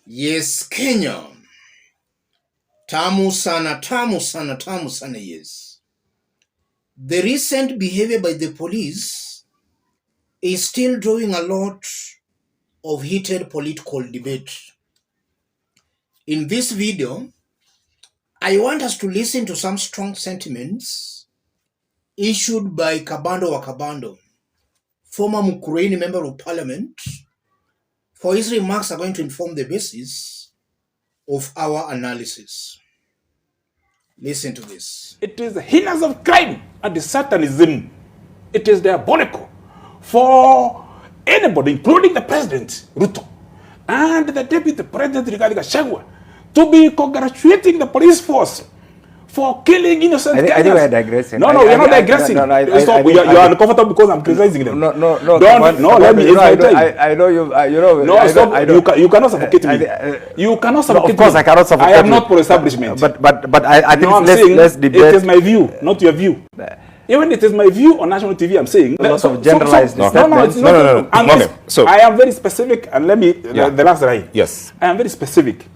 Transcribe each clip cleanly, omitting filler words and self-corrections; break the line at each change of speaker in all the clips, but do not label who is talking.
Yes, Kenya. Tamu sana, tamu sana, tamu sana, yes. The recent behavior by the police is still drawing a lot of heated political debate. In this video, I want us to listen to some strong sentiments issued by Kabando, former Mukurweini member of parliament, for his remarks are going to inform the basis of our analysis. Listen to this.
It is the heinous of crime and the satanism. It is diabolical for anybody, including the president, Ruto, and the deputy president, Rigathi Gachagua, to be congratulating the police force for killing innocent Kenyans.
I think we're digressing.
No, you're not digressing. You're uncomfortable because I'm criticizing them.
No,
let me.
I know you.
No, stop. You cannot suffocate me. You cannot suffocate me.
Of course, I cannot suffocate you.
I am not for establishment.
But I think let's debate.
It is my view, not your view. Even it is my view on national TV, I'm saying.
Lots of generalized statements.
No. Okay, so I am very specific, and let me, the last line.
Yes.
I am very specific.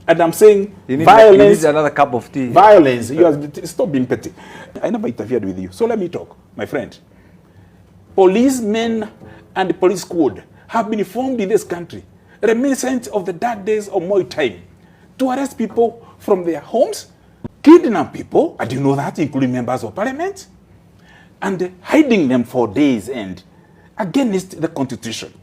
And I'm saying
violence. You need another cup of tea.
Violence. Stop being petty. I never interfered with you. So let me talk, my friend. Policemen and the police squad have been formed in this country, reminiscent of the dark days of Moi time, to arrest people from their homes, kidnap people, and you know that, including members of parliament, and hiding them for days end against the constitution.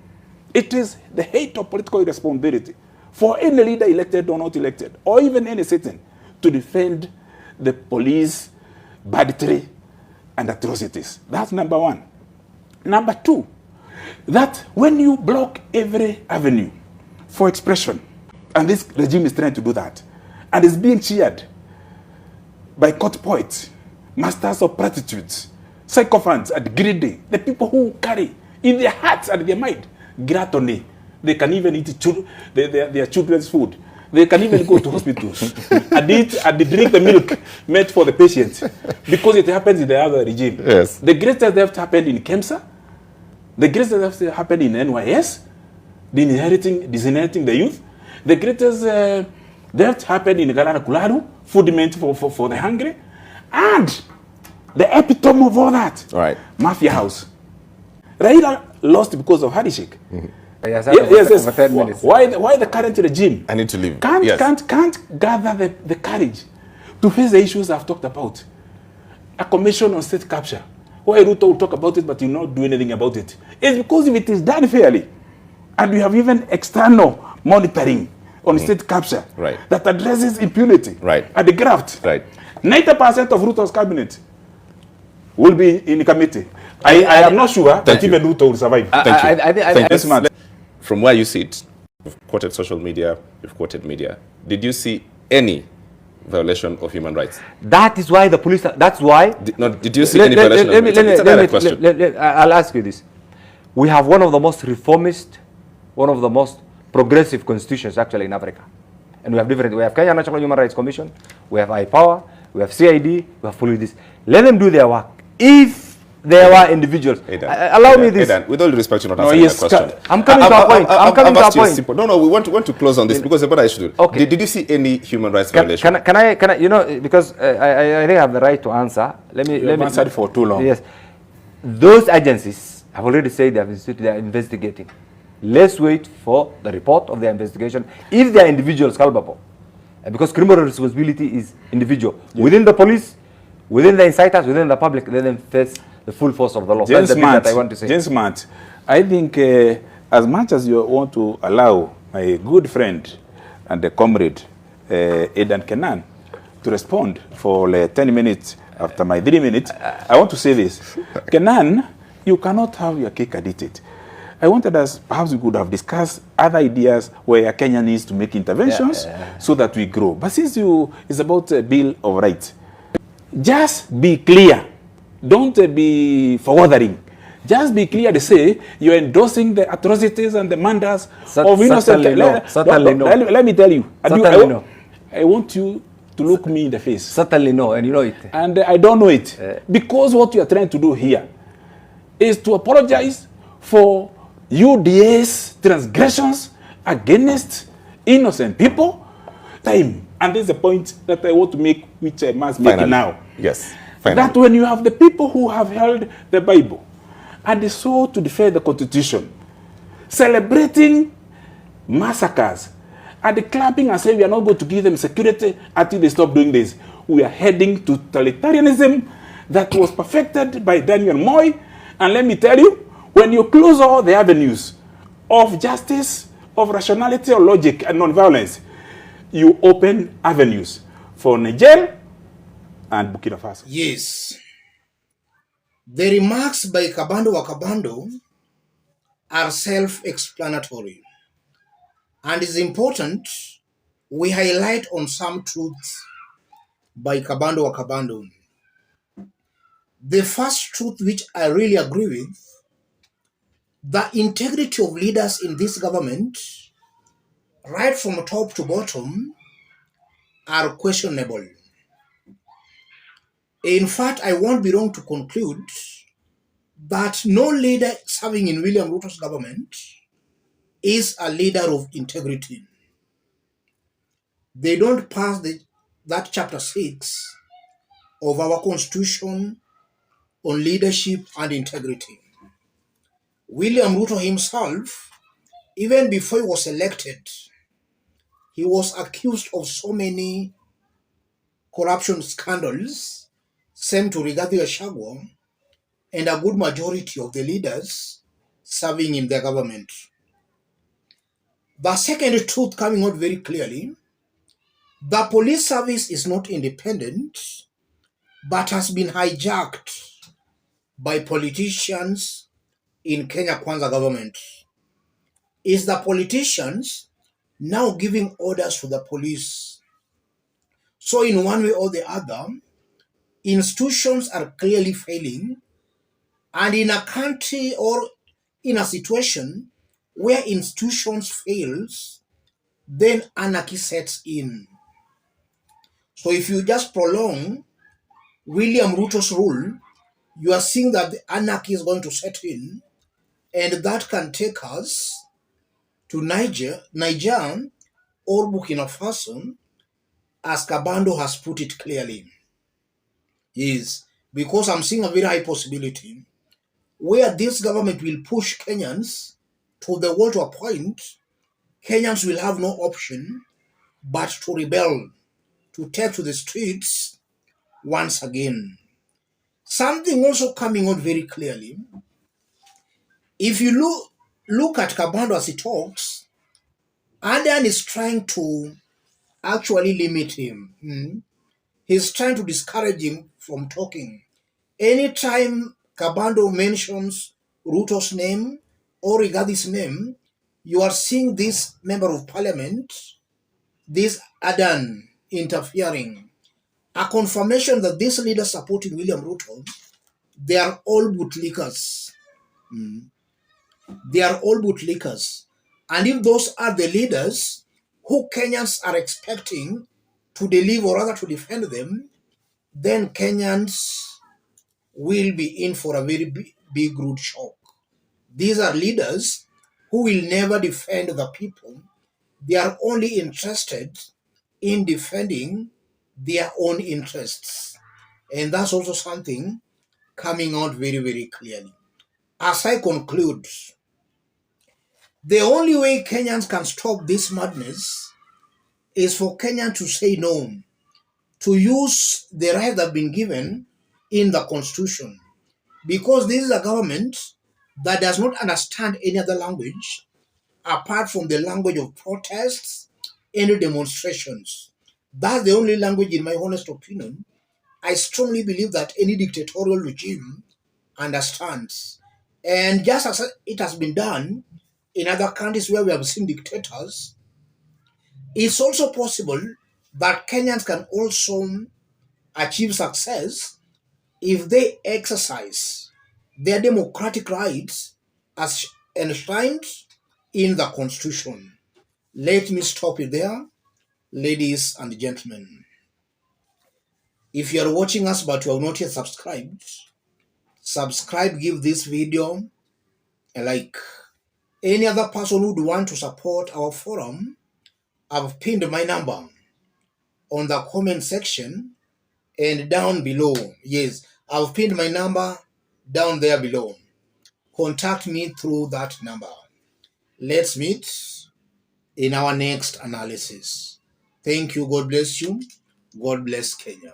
It is the height of political responsibility for any leader elected or not elected, or even any citizen, to defend the police banditry and atrocities. That's number one. Number two, that when you block every avenue for expression, and this regime is trying to do that, and is being cheered by court poets, masters of platitudes, sycophants and greedy, the people who carry in their hearts and their mind gluttony. They can even eat their children's food. They can even go to hospitals and eat and drink the milk meant for the patient because it happens in the other regime.
Yes.
The greatest theft happened in Kemsa. The greatest theft happened in NYS, disinheriting the youth. The greatest theft happened in Galana Kularu, food meant for the hungry. And the epitome of all that,
right,
Mafia House. Raila lost because of handshake.
Mm-hmm.
Yes.
For 10 minutes.
Why the current regime
I need to leave.
Can't gather the courage to face the issues I've talked about? A commission on state capture. Why Ruto will talk about it but he will not do anything about it? It's because if it is done fairly, and we have even external monitoring on state capture,
right,
that addresses impunity,
right,
and the graft,
right,
90% of Ruto's cabinet will be in the committee. I am not sure that even Ruto will survive.
Thank you. From where you sit, you've quoted social media, you've quoted media. Did you see any violation of human rights?
That is why the police. That's why.
Did you see any violation? It's a direct question.
I'll ask you this. We have one of the most reformist, one of the most progressive constitutions actually in Africa. And we have different. We have Kenya National Human Rights Commission, we have IPOWER, we have CID, we have police. Let them do their work. If there were individuals. Allow me this.
With all due respect, you're not answering my question.
I'm coming to a point. I'm coming to a point.
No, we want to close on this because the better I should.
Okay.
Did you see any human rights violation?
Can I? You know, because I think I have the right to answer. Let me
answer for too long.
Yes, those agencies have already said they are investigating. Let's wait for the report of their investigation. If they are individuals culpable, because criminal responsibility is individual within the police, within the inciters, within the public, let them face the full force of the law. That's the thing that I want to say.
James Matt, I think as much as you want to allow my good friend and the comrade, Aidan Kenan, to respond for 10 minutes after my 3 minutes, I want to say this. Kenan, you cannot have your cake and eat it. I wanted us, perhaps we could have discussed other ideas where Kenya needs to make interventions so that we grow. But since it's about a Bill of Rights, just be clear. Don't be forwarding. Just be clear to say you're endorsing the atrocities and the murders of innocent.
Certainly no.
Let me tell you. I want you to look me in the face.
Certainly no, and you know it.
And I don't know it. Because what you are trying to do here is to apologize for UDA's transgressions against innocent people time. And this is the point that I want to make, which I must make now.
Yes.
That when you have the people who have held the Bible and they sought to defend the Constitution, celebrating massacres, and the clapping and saying we are not going to give them security until they stop doing this, we are heading to totalitarianism that was perfected by Daniel Moy. And let me tell you, when you close all the avenues of justice, of rationality or logic and non-violence, you open avenues for Niger and Burkina Faso.
Yes. The remarks by Kabando are self-explanatory. And it's important we highlight on some truths by Kabando. The first truth which I really agree with, the integrity of leaders in this government, right from top to bottom, are questionable. In fact, I won't be wrong to conclude that no leader serving in William Ruto's government is a leader of integrity. They don't pass that chapter 6 of our constitution on leadership and integrity. William Ruto himself, even before he was elected, he was accused of so many corruption scandals, same to Rigathi Gachagua and a good majority of the leaders serving in the government. The second truth coming out very clearly, the police service is not independent, but has been hijacked by politicians in Kenya Kwanza government. Is the politicians now giving orders to the police? So in one way or the other, institutions are clearly failing, and in a country or in a situation where institutions fails, then anarchy sets in. So if you just prolong William Ruto's rule, you are seeing that the anarchy is going to set in, and that can take us to Niger or Burkina Faso, as Kabando has put it clearly. Yes, because I'm seeing a very high possibility where this government will push Kenyans to the wall to a point, Kenyans will have no option but to rebel, to take to the streets once again. Something also coming out very clearly, if you look at Kabando as he talks, Adan is trying to actually limit him. He's trying to discourage him from talking. Anytime Kabando mentions Ruto's name or Rigath's name, you are seeing this member of parliament, this Adan, interfering. A confirmation that these leaders supporting William Ruto, they are all bootlickers. They are all bootlickers. And if those are the leaders who Kenyans are expecting to deliver or rather to defend them, then Kenyans will be in for a very big rude shock. These are leaders who will never defend the people. They are only interested in defending their own interests. And that's also something coming out very, very clearly. As I conclude, the only way Kenyans can stop this madness is for Kenyans to say no, to use the right that have been given in the constitution. Because this is a government that does not understand any other language apart from the language of protests and demonstrations. That's the only language, in my honest opinion, I strongly believe that any dictatorial regime understands. And just as it has been done in other countries where we have seen dictators, it's also possible that Kenyans can also achieve success if they exercise their democratic rights as enshrined in the Constitution. Let me stop it there, ladies and gentlemen. If you are watching us but you have not yet subscribed, subscribe, give this video a like. Any other person who would want to support our forum I've pinned my number on the comment section and down below. Yes, I've pinned my number down there below. Contact me through that number. Let's meet in our next analysis. Thank you. God bless you. God bless Kenya.